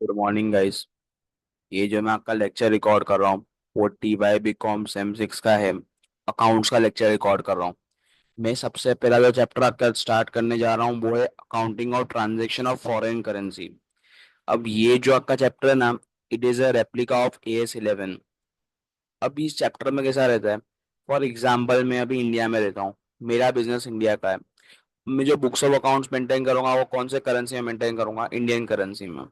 Good morning guys. ये जो मैं आपका लेक्चर रिकॉर्ड कर रहा हूँ वो TY BCom सेम 6 का है। अकाउंट्स का लेक्चर रिकॉर्ड कर रहा हूँ। मैं सबसे पहला जो चैप्टर आपका स्टार्ट करने जा रहा हूँ वो है अकाउंटिंग और ट्रांजैक्शन ऑफ फॉरेन करेंसी। अब ये जो आपका चैप्टर है ना, it is a replica of AS11। अब इस चैप्टर में कैसा रहता है, फॉर एग्जाम्पल मैं अभी इंडिया में रहता हूँ, मेरा बिजनेस इंडिया का है। मैं जो बुक्स ऑफ अकाउंट्स मेंटेन करूंगा वो कौन से करेंसी में मेंटेन करूंगा, इंडियन करेंसी में।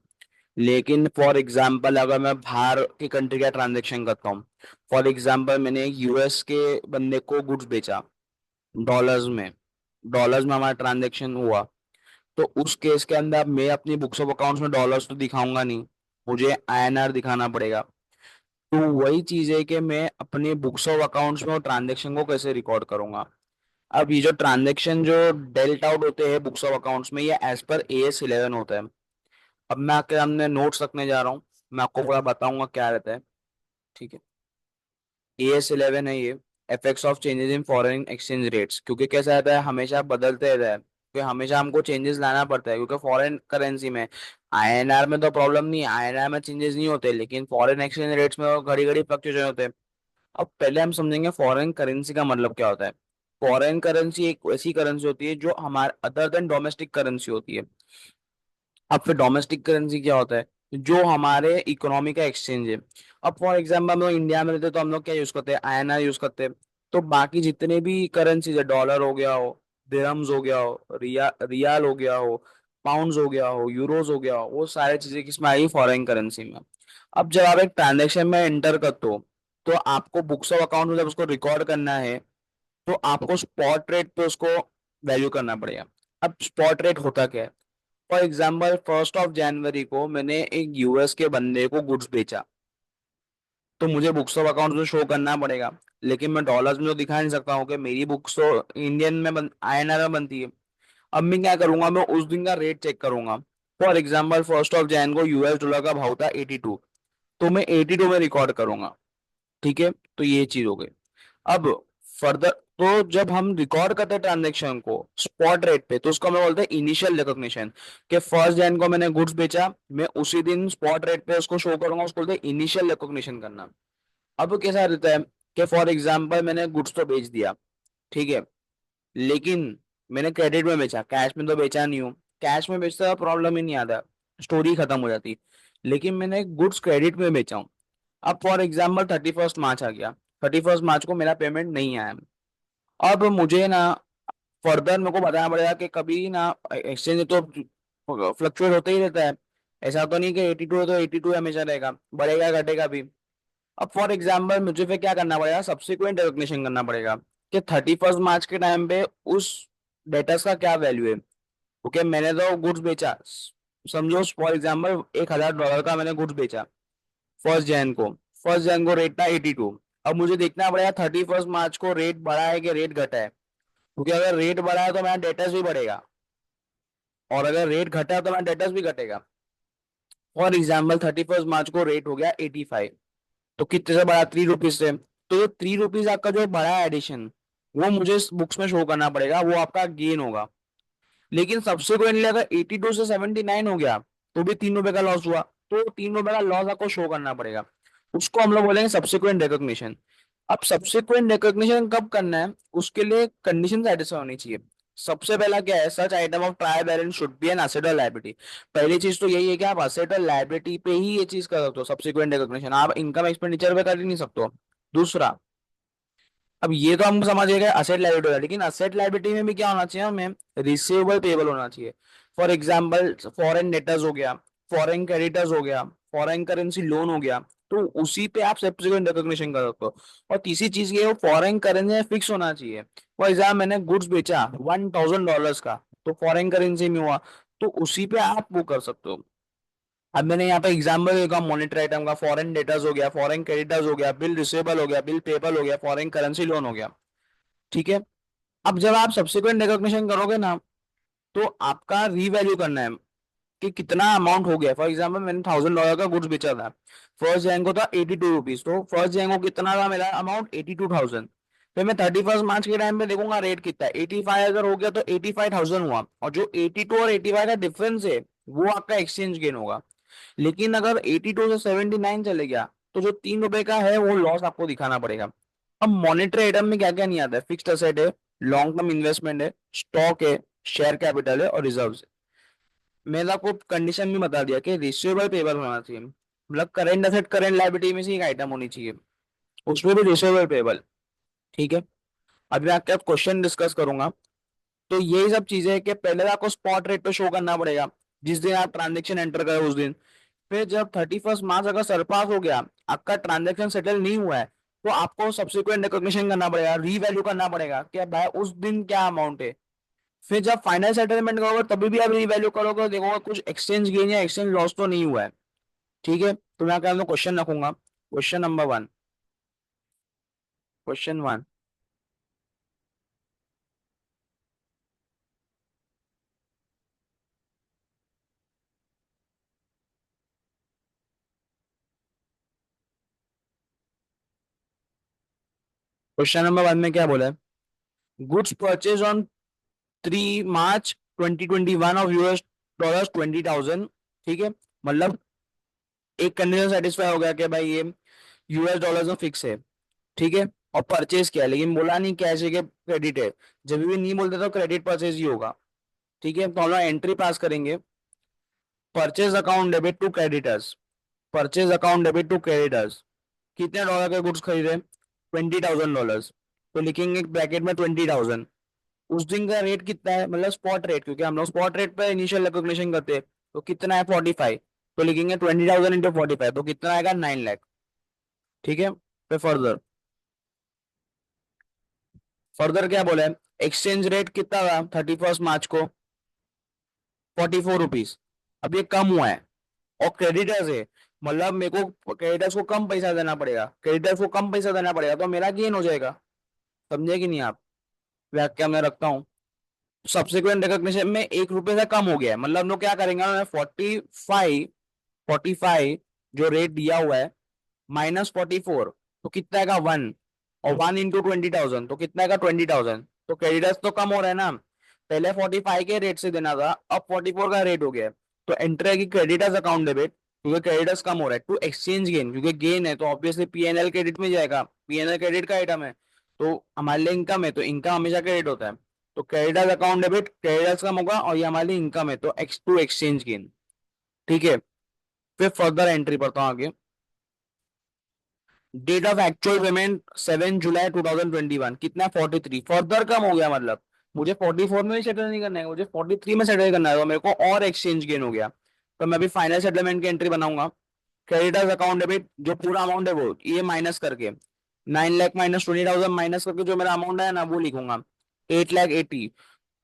लेकिन फॉर एग्जाम्पल अगर मैं बाहर की कंट्री का ट्रांजेक्शन करता हूँ, फॉर एग्जाम्पल मैंने एक यूएस के बंदे को गुड्स बेचा डॉलर्स में, डॉलर्स में हमारा ट्रांजेक्शन हुआ, तो उस केस के अंदर मैं अपनी बुक्स ऑफ अकाउंट्स में डॉलर्स तो दिखाऊंगा नहीं, मुझे INR दिखाना पड़ेगा। तो वही चीज है कि मैं अपने बुक्स ऑफ अकाउंट्स में ट्रांजेक्शन को कैसे रिकॉर्ड करूंगा। अब ये जो ट्रांजेक्शन जो डेल्ट आउट होते हैं बुक्स ऑफ अकाउंट्स में, ये एज पर AS11 होता है। अब मैं आपके सामने नोट्स रखने जा रहा हूँ, मैं आपको पूरा बताऊंगा क्या रहता है। ठीक है। AS11 है ये, effects of changes in foreign exchange rates. क्योंकि कैसा रहता है, हमेशा बदलते रहता है, क्योंकि हमेशा हमको चेंजेस लाना पड़ता है, क्योंकि फॉरेन करेंसी में INR में तो प्रॉब्लम नहीं है, INR में चेंजेस नहीं होते, लेकिन फॉरेन एक्सचेंज रेट्स में घड़ी घड़ी फ्लक्चुएशन होते हैं। अब पहले हम समझेंगे फॉरेन करेंसी का मतलब क्या होता है। फॉरेन करेंसी एक ऐसी करेंसी होती है जो हमारे अदर देन डोमेस्टिक करेंसी होती है। अब फिर डोमेस्टिक करेंसी क्या होता है, जो हमारे इकोनॉमी का एक्सचेंज है। अब फॉर एग्जाम्पल हम लोग इंडिया में रहते हैं तो हम लोग क्या यूज करते हैं, INR यूज करते हैं। तो बाकी जितने भी करेंसीज है, डॉलर हो गया हो, दिरहम्स हो गया हो, रियाल हो गया हो, पाउंड्स हो गया हो, यूरोज हो गया हो, वो सारी चीजें किसमें आएगी, फॉरेन करेंसी में। अब जब आप एक ट्रांजेक्शन में एंटर करते हो, तो आपको बुक्स ऑफ अकाउंट में जब उसको रिकॉर्ड करना है, तो आपको स्पॉट रेट पे उसको वैल्यू करना पड़ेगा। अब स्पॉट रेट होता क्या है, फॉर एग्जाम्पल 1 जनवरी को मैंने एक यूएस के बंदे को गुड्स बेचा, तो मुझे बुक्स ऑफ अकाउंट में शो करना पड़ेगा। लेकिन मैं डॉलर्स में तो दिखा नहीं सकता हूँ कि मेरी बुक्स तो इंडियन में INR में बनती है। अब मैं क्या करूंगा, मैं उस दिन का रेट चेक करूंगा। फॉर एग्जाम्पल 1 जैन को US डॉलर का भाव था 82, तो मैं 82 में रिकॉर्ड करूंगा। ठीक है, तो ये चीज हो गई। अब फर्दर, तो जब हम रिकॉर्ड करते हैं ट्रांजेक्शन को स्पॉट रेट पे, तो उसको हमें बोलते हैं इनिशियल रिकॉग्निशन। कि 1 जैन को मैंने गुड्स बेचा, मैं उसी दिन स्पॉट रेट पे उसको शो करूंगा, उसको बोलते हैं इनिशियल रिकॉग्निशन करना। अब कैसा रहता है कि फॉर एग्जाम्पल मैंने गुड्स तो बेच दिया, ठीक है, लेकिन मैंने क्रेडिट में बेचा, कैश में तो बेचा नहीं हूँ। कैश में बेचता प्रॉब्लम ही नहीं आता, स्टोरी खत्म हो जाती। लेकिन मैंने गुड्स क्रेडिट में बेचा हूँ। अब फॉर एग्जाम्पल 31 मार्च आ गया, 31 मार्च को मेरा पेमेंट नहीं आया। अब मुझे ना फर्दर मेरे को बताना पड़ेगा कि कभी ना एक्सचेंज तो फ्लक्चुएट होता ही रहता है। ऐसा तो नहीं कि 82 है तो 82 हमेशा रहेगा, बढ़ेगा घटेगा भी। अब फॉर एग्जाम्पल मुझे फिर क्या करना पड़ेगा, सब्सिक्वेंट रिकॉग्निशन करना पड़ेगा कि 31 मार्च के टाइम पे उस डेटर्स का क्या वैल्यू है। क्योंकि मैंने तो गुड्स बेचा, समझो फॉर एग्जाम्पल $1000 का मैंने गुड्स बेचा 1 जैन को। 1 जैन को रेट था 82। अब मुझे देखना पड़ेगा 31 मार्च को रेट बढ़ा है कि रेट घटा है, क्योंकि अगर रेट बढ़ा है तो मेरा डेटर्स भी बढ़ेगा, और अगर रेट घटा है तो मेरा डेटर्स भी घटेगा। फॉर एग्जाम्पल 31 मार्च को रेट हो गया 85, तो कितने से बढ़ा, ₹3 से। तो ये ₹3 आपका जो बढ़ा है एडिशन, वो मुझे बुक्स में शो करना पड़ेगा, वो आपका गेन होगा। लेकिन सब्सिक्वेंटली अगर 82 से 79 हो गया, तो भी ₹3 का लॉस हुआ, तो ₹3 का लॉस आपको शो करना पड़ेगा। उसको हम लोग बोलेंगे सब्सिक्वेंट रिकॉग्निशन। अब सब्सिक्वेंट रिकॉग्निशन कब करना है, उसके लिए कंडीशन सेटिस्फाई होनी चाहिए। सबसे पहला क्या है, सच item of try balance should be an asset और लायबिलिटी। पहली चीज तो यही है कि आप असेट और लायबिलिटी पे ही ये चीज कर सकते हो, सब्सिक्वेंट रिकॉग्निशन आप इनकम एक्सपेंडिचर पे कर ही नहीं सकते हो। दूसरा, अब ये तो हम समझ गए असेट लायबिलिटी होगा, लेकिन असेट लायबिलिटी में भी क्या होना चाहिए हमें, रिसीवेबल पेबल होना चाहिए। फॉर एग्जाम्पल फॉरेन डेटर्स हो गया, फॉरेन क्रेडिटर्स हो गया, फॉरेन करेंसी लोन हो गया, तो उसी पे आप सब्सिक्वेंट रिकॉग्निशन कर सकते हो। और तीसरी चीज ये वो फॉरेन करेंसी फिक्स होना चाहिए। फॉर एग्जाम्पल मैंने गुड्स बेचा $1000 का, तो फॉरेन करेंसी में हुआ, तो उसी पे आप वो कर सकते हो। अब मैंने यहाँ पे एग्जाम्पल देखा, मॉनिटरी आइटम का फॉरेन डेटर्स हो गया, फॉरेन क्रेडिटर्स हो गया, बिल रिसीवेबल हो गया, बिल पेबल हो गया, फॉरेन करेंसी लोन हो गया। ठीक है। अब जब आप सब्सिक्वेंट रिकॉग्निशन करोगे ना, तो आपका रीवैल्यू करना है कि कितना अमाउंट हो गया। फॉर एग्जाम्पल मैंने $1000 का गुड्स बेचा था, 1 जैन को था ₹82, तो 1 जैन को कितना था मेरा अमाउंट, 82,000। फिर मैं 31 मार्च के टाइम पे देखूंगा रेट कितना है, 85 अगर हो गया तो 85,000 हुआ, और जो 82 और 85 का डिफरेंस है वो आपका एक्सचेंज गेन होगा। लेकिन अगर 82 से 79 चले गया तो जो 3 रुपए का है वो लॉस आपको दिखाना पड़ेगा। अब मॉनेटरी आइटम में क्या क्या नहीं आता है, फिक्स्ड असेट है, लॉन्ग टर्म इन्वेस्टमेंट है, स्टॉक है, शेयर कैपिटल है और रिजर्व है। मैंने आपको कंडीशन भी बता दिया कि रिसीवेबल पेबल होना चाहिए, मतलब करेंट असेट करेंट लायबिलिटी में से एक आइटम होनी चाहिए, उसमें भी रिसीवेबल पेबल। ठीक है। अभी मैं आपके क्वेश्चन डिस्कस करूंगा। तो यही सब चीजें है कि पहले तो आपको स्पॉट रेट पे शो करना पड़ेगा जिस दिन आप ट्रांजेक्शन एंटर करें उस दिन। फिर जब 31 मार्च अगर सरपास हो गया, आपका ट्रांजेक्शन सेटल नहीं हुआ है, तो आपको सब्सिक्वेंट रिकॉग्निशन करना पड़ेगा, रीवैल्यू करना पड़ेगा कि भाई उस दिन क्या अमाउंट है। फिर जब फाइनल सेटलमेंट करोगे तभी भी आप रीवैल्यू करोगे, देखोगे कुछ एक्सचेंज गेन या एक्सचेंज लॉस तो नहीं हुआ है। ठीक है, तो मैं क्या क्वेश्चन रखूंगा, question number 1। Question 1। Question number 1 में क्या बोला है? Goods purchase on 3 March 2021 of US dollar 20,000। ठीक है, मतलब एक कंडीशन सेटिस्फाई हो गया कि भाई ये यूएस डॉलर में फिक्स है। ठीक है, और परचेज किया लेकिन बोला नहीं कैश है कि क्रेडिट है। जब भी नहीं बोलते तो क्रेडिट परचेज ही होगा। ठीक है, तो हम लोग एंट्री पास करेंगे, purchase account debit to creditors. Purchase account debit to creditors. कितने डॉलर के गुड्स खरीदे? $20,000। तो लिखेंगे ब्रैकेट में 20,000। उस दिन का रेट कितना है, मतलब स्पॉट रेट, क्योंकि हम लोग स्पॉट रेट पे इनिशियल रिकॉग्निशन करते हैं। तो कितना है? 45। तो लिखेंगे 20,000 इंटू 45, तो कितना आएगा? 9 लाख। ठीक है, फिर फर्दर फर्दर क्या बोला है? एक्सचेंज रेट कितना था 31 मार्च को? 44 रुपीज। अब ये कम हुआ है और क्रेडिटर्स है, मतलब मेरे को क्रेडिटर्स को कम पैसा देना पड़ेगा, क्रेडिटर्स को कम पैसा देना पड़ेगा तो मेरा गेन हो जाएगा। समझे कि नहीं आप? व्याख्या में रखता हूँ। सब्सिक्वेंट रिकॉग्निशन में 1 रुपए से कम हो गया है, मतलब हम लोग क्या करेंगे ना, 45 जो रेट दिया हुआ है -44, तो कितना आएगा? 1। और 1 इंटू 20,000 तो कितना आएगा? 20,000। तो क्रेडिटर्स तो कम हो रहा है ना, पहले 45 के रेट से देना था, अब 44 का रेट हो गया है। तो एंटर है कि क्रेडिटर्स अकाउंट डेबिट, क्योंकि क्रेडिटर्स कम हो रहा है, टू एक्सचेंज गेन, क्योंकि गेन है तो ऑब्वियसली पीएनएल क्रेडिट में जाएगा, पीएनएल क्रेडिट का आइटम है। तो हमारे लिए इनकम है तो इनकम हमेशा क्रेडिट होता है। तो क्रेडिटर्स अकाउंट डेबिट, क्रेडिटर्स कम होगा और ये हमारे लिए इनकम है तो एक्स टू एक्सचेंज गेन। ठीक है, फिर फर्दर एंट्री पढ़ता हूँ आगे। डेट ऑफ एक्चुअल पेमेंट 7 जुलाई 2021, कितना? 43। फर्दर कम हो गया, मतलब मुझे 44 में भी सेटल नहीं करना है, मुझे 43 में सेटल करना है, तो मेरे को और एक्सचेंज गेन हो गया। तो मैं अभी फाइनल सेटलमेंट की एंट्री बनाऊंगा। क्रेडिटर्स अकाउंट डेबिट, जो पूरा अमाउंट है वो ये माइनस करके 9 लाख माइनस 20,000 माइनस करके जो मेरा अमाउंट है ना वो लिखूंगा 8 लाख 80।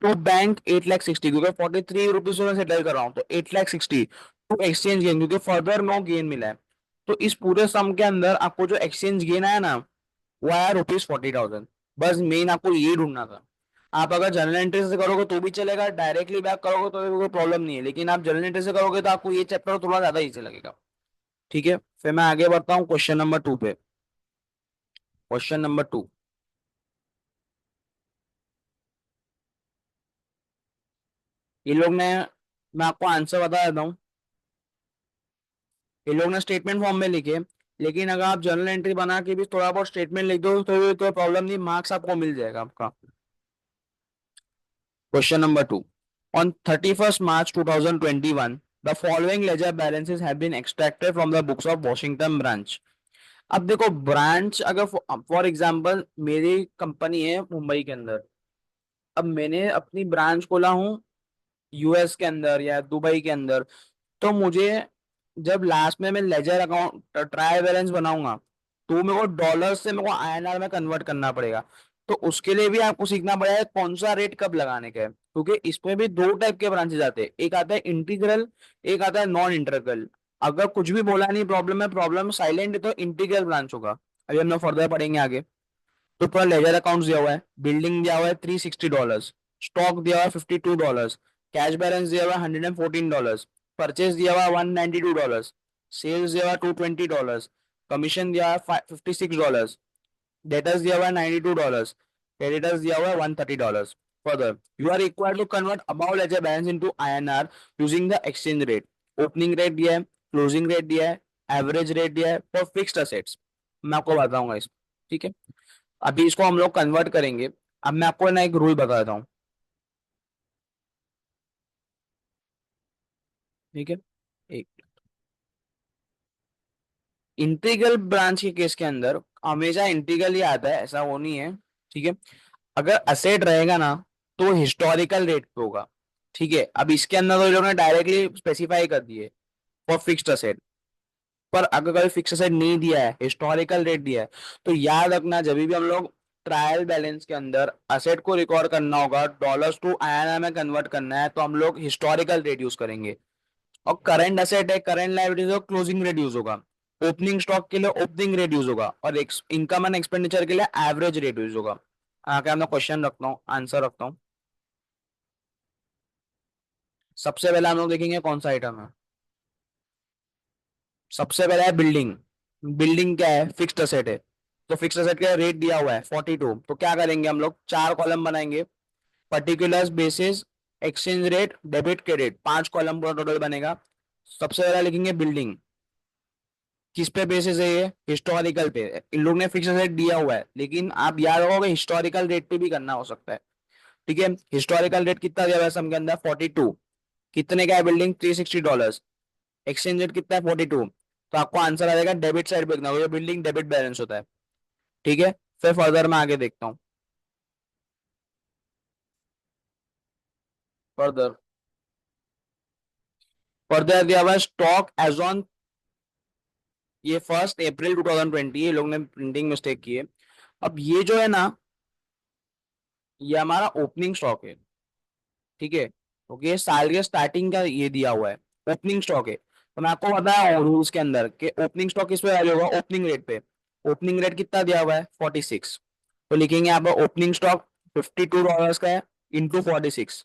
टू बैंक 8 लाख 60, क्योंकि 43 रुपीज में सेटल कर रहा हूँ तो 8 लाख 60। टू एक्सचेंज गेन, क्योंकि फर्दर नो गेन मिला है। तो इस पूरे सम के अंदर आपको जो एक्सचेंज गेन आया ना वो आया ₹40,000। बस मेन आपको ये ढूंढना था। आप अगर जनरल एंट्री से करोगे तो भी चलेगा, डायरेक्टली बैक करोगे तो भी कोई प्रॉब्लम नहीं है, लेकिन आप जनरल एंट्री से करोगे तो आपको ये चैप्टर थोड़ा ज्यादा इजी लगेगा। ठीक है, फिर मैं आगे बढ़ता हूँ क्वेश्चन नंबर 2 पे। Question number 2। ये लोग ने, मैं आपको आंसर बता देता हूँ, ये लोग ने स्टेटमेंट फॉर्म में लिखे, लेकिन अगर आप जर्नल एंट्री बना के भी थोड़ा बहुत स्टेटमेंट लिख दो तो प्रॉब्लम नहीं, मार्क्स आपको मिल जाएगा आपका। Question number 2। On 31st March 2021, the following ledger balances have been extracted from the books of Washington branch। अब देखो ब्रांच, अगर फॉर एग्जांपल मेरी कंपनी है मुंबई के अंदर, अब मैंने अपनी ब्रांच खोला हूँ यूएस के अंदर या दुबई के अंदर, तो मुझे जब लास्ट में मैं लेजर अकाउंट ट्रायल बैलेंस बनाऊंगा तो मेरे को डॉलर से मेरे को आईएनआर में कन्वर्ट करना पड़ेगा। तो उसके लिए भी आपको सीखना पड़ेगा कौन सा रेट कब लगाने का है, क्योंकि इसमें भी दो टाइप के ब्रांचेस आते हैं, एक आता है इंटीग्रल, एक आता है नॉन इंटीग्रल। अगर कुछ भी बोला नहीं प्रॉब्लम है, प्रॉब्लम साइलेंट है, तो इंटीग्रल ब्रांच होगा। अभी हम लोग फर्दर पढ़ेंगे आगे। तो पूरा लेजर अकाउंट दिया हुआ है, बिल्डिंग दिया हुआ है $360, स्टॉक दिया हुआ है $52, कैश बैलेंस दिया हुआ है $114, परचेज दिया हुआ है $192, सेल्स दिया हुआ है $220, कमीशन दिया हुआ है $56, डेटर्स दिया हुआ है $92, क्रेडिटर्स दिया हुआ है $130। Further you are required to convert about ledger balance into INR using the exchange rate. Opening rate दिया है क्लोजिंग रेट दिया है, एवरेज रेट दिया है फॉर फिक्स्ड असेट्स। मैं आपको बताऊंगा इसको। ठीक है, अभी इसको हम लोग कन्वर्ट करेंगे। अब मैं आपको ना एक रूल बताता हूँ। ठीक है, एक इंटीग्रल ब्रांच के केस के अंदर हमेशा इंटीग्रल ही आता है, ऐसा वो नहीं है। ठीक है, अगर असेट रहेगा ना तो हिस्टोरिकल रेट पे होगा। ठीक है, अब इसके अंदर तो ये लोगों ने डायरेक्टली स्पेसिफाई कर दिए फॉर फिक्स्ड असेट। पर अगर कोई फिक्स असेट नहीं दिया है, हिस्टोरिकल रेट दिया है, तो याद रखना जब भी हम लोग ट्रायल बैलेंस के अंदर असेट को रिकॉर्ड करना होगा, डॉलर्स टू आईएनआर में कन्वर्ट करना है, तो हम लोग हिस्टोरिकल रेट यूज करेंगे। और करंट असेट है, करंट लायबिलिटीज हो, क्लोजिंग रेट यूज होगा। ओपनिंग स्टॉक के लिए ओपनिंग रेट यूज होगा, और इनकम एंड एक्सपेंडिचर के लिए एवरेज रेट यूज होगा। आगे मैं क्वेश्चन रखता हूँ, आंसर रखता हूँ। सबसे पहले हम लोग देखेंगे कौन सा आइटम है। सबसे पहले है बिल्डिंग। बिल्डिंग क्या है, फिक्स्ड असेट है। तो फिक्स्ड असेट का रेट दिया हुआ है 42। तो क्या करेंगे हम लोग, चार कॉलम बनाएंगे। Particulars, basis, exchange rate, debit, credit, पांच कॉलम पूरा टोटल बनेगा। सबसे पहले लिखेंगे बिल्डिंग। किस पे बेसिस है ये, हिस्टोरिकल पे। इन लोग ने फिक्स रेट दिया हुआ है, लेकिन आप याद रखोगे हिस्टोरिकल रेट पे भी करना हो सकता है। ठीक है, हिस्टोरिकल रेट कितना दिया हुआ है सम के अंदर, 42। कितने का है बिल्डिंग, $360। एक्सचेंज रेट कितना है, 42। तो आपको आंसर आ जाएगा डेबिट साइड पे देखना, बिल्डिंग डेबिट बैलेंस होता है। ठीक है, फिर फर्दर मैं आगे देखता हूँ। फर्दर फर्दर दिया हुआ है स्टॉक एज ऑन, ये 1 अप्रैल 2020, ये लोग ने प्रिंटिंग मिस्टेक की है। अब ये जो है ना, ये हमारा ओपनिंग स्टॉक है। ठीक है, ओके, साल के स्टार्टिंग का ये दिया हुआ है, ओपनिंग स्टॉक है। तो मैं आपको बताया रूल्स के अंदर कि ओपनिंग स्टॉक किस पे वैल्यू होगा, ओपनिंग रेट पे। ओपनिंग रेट कितना दिया हुआ है, 46। तो लिखेंगे यहाँ पर ओपनिंग स्टॉक $52 का है, इंटू 46।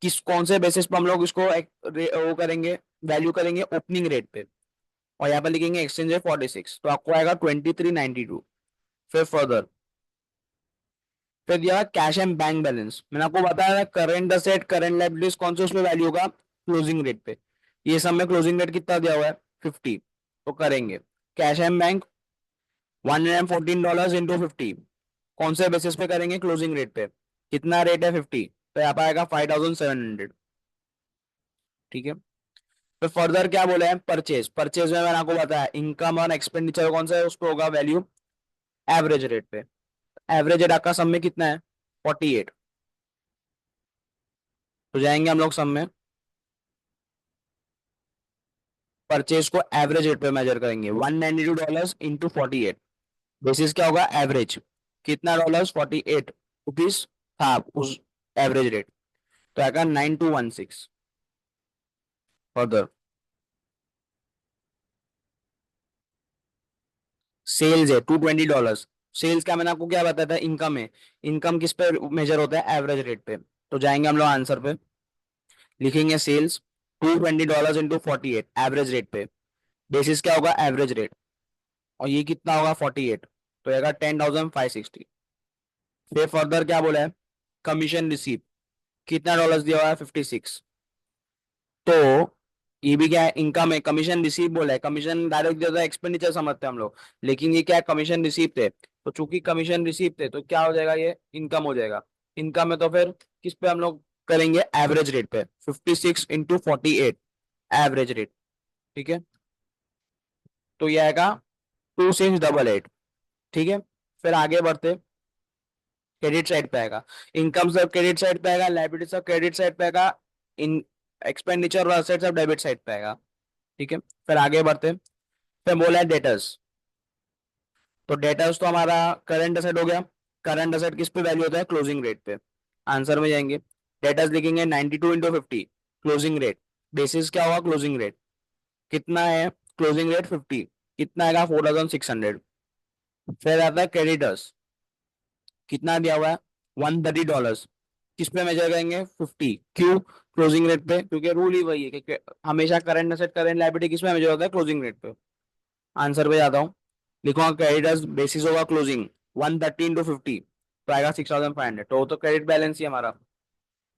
किस कौन से बेसिस पे हम लोग इसको वो करेंगे, वैल्यू करेंगे ओपनिंग रेट पे। और यहाँ पर लिखेंगे एक्सचेंज रेट 46, तो आपको आएगा 2392। फिर फर्दर, फिर दिया कैश एंड बैंक बैलेंस। मैंने आपको बताया करंट असेट, करंट लायबिलिटीज कौन से उसमें वैल्यू होगा, क्लोजिंग रेट पे। ये सब में क्लोजिंग रेट कितना दिया हुआ है, 50। तो करेंगे कैश एंड बैंक $114 इंटू 50। कौन से बेसिस पे करेंगे, क्लोजिंग रेट पे। कितना रेट है, 50। तो यहाँ पे आएगा 5700। ठीक है, तो फर्दर क्या बोले हैं, परचेज। परचेज में मैंने आपको बताया इनकम और एक्सपेंडिचर कौन सा है, उस पर होगा वैल्यू एवरेज रेट पे। एवरेज रेट आपका सम में कितना है, 48। तो जाएंगे हम लोग सम में, परचेज को एवरेज रेट पे मेजर करेंगे, $192 इंटू 48। बेसिस क्या होगा, एवरेज। कितना डॉलर, 48 रुपीज था उस एवरेज रेट। तो आएगा 9216। फर्दर, सेल्स है $220। सेल्स का मैंने आपको क्या बताया था, इनकम है। इनकम किस पे मेजर होता है, एवरेज रेट पे। तो जाएंगे हम लोग आंसर पे, लिखेंगे सेल्स $220 इंटू 48 एवरेज रेट पे। बेसिस क्या होगा, एवरेज रेट। और ये कितना होगा, 48। तो आएगा 10,560। फिर फर्दर क्या बोला है, कमीशन रिसीव। कितना डॉलर्स दिया हुआ है, 56। तो ये भी क्या है, इनकम है। कमीशन रिसीव बोला है, कमीशन डायरेक्ट दिया था, एक्सपेंडिचर समझते हैं हम लोग। लेकिन ये क्या है, कमीशन रिसीव थे, तो चूंकि कमीशन रिसीव थे तो क्या हो जाएगा, ये इनकम हो जाएगा। इनकम है तो फिर किस पे हम लोग करेंगे, एवरेज रेट पे। 56 इंटू 48 एवरेज रेट। ठीक है, तो ये आएगा 2688। ठीक है, फिर आगे बढ़ते, क्रेडिट साइड पे आएगा। इनकम सब क्रेडिट साइड पे आएगा, लाइबिलिटी सब क्रेडिट साइड पे आएगा। इन एक्सपेंडिचर और असेट सब डेबिट साइड पे आएगा। ठीक है, फिर आगे बढ़ते, फिर बोला है डेटर्स। तो डेटर्स तो हमारा करंट असेट हो गया। करंट असेट किस पे वैल्यू होता है, क्लोजिंग रेट पे। आंसर में जाएंगे, डेटर्स लिखेंगे 92 इंटू 50, क्लोजिंग रेट। बेसिस क्या होगा, क्लोजिंग रेट। कितना है, क्लोजिंग रेट 50। कितना आएगा, 4600। फिर आता है क्रेडिटर्स। कितना दिया हुआ है, $130। किस पे मेजर करेंगे, 50। क्यों, क्लोजिंग रेट पे, क्योंकि रूल ही वही है कि हमेशा करंट एसेट करंट लायबिलिटी किस पे मेजर होता है, क्लोजिंग रेट पे। आंसर पे जाता हूँ, लिखूंगा क्रेडिटर्स बेसिस होगा क्लोजिंग 113 to 50। तो आएगा 6500। तो क्रेडिट बैलेंस ही हमारा।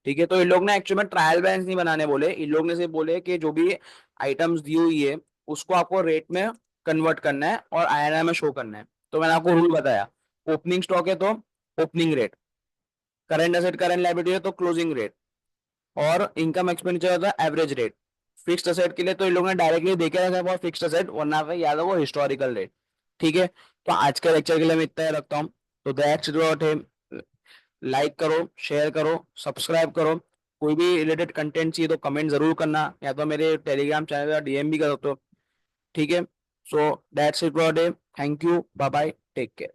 ठीक है, तो इन लोग ने एक्चुअली में ट्रायल बैलेंस नहीं बनाने बोले, इन लोग ने सिर्फ बोले कि जो भी आइटम्स दी हुई है उसको आपको रेट में कन्वर्ट करना है और आईएनआर में शो करना है। तो मैंने आपको रूल बताया, ओपनिंग स्टॉक है तो opening rate, current asset current liability है तो क्लोजिंग रेट, और इनकम एक्सपेंडिचर होता है एवरेज रेट। फिक्स्ड असेट के लिए तो इन लोगों ने डायरेक्टली देखे रखा है बहुत फिक्स्ड असेट, वरना पे याद है वो हिस्टोरिकल रेट। ठीक है, तो आज के लेक्चर के लिए मैं इतना ही रखता हूँ। तो दैट्स व्हाट है। लाइक करो, शेयर करो, सब्सक्राइब करो। कोई भी रिलेटेड कंटेंट चाहिए तो कमेंट जरूर करना, या तो मेरे टेलीग्राम चैनल पर डीएम भी करो तो। ठीक है, so that's it for day. Thank you, bye bye, take care.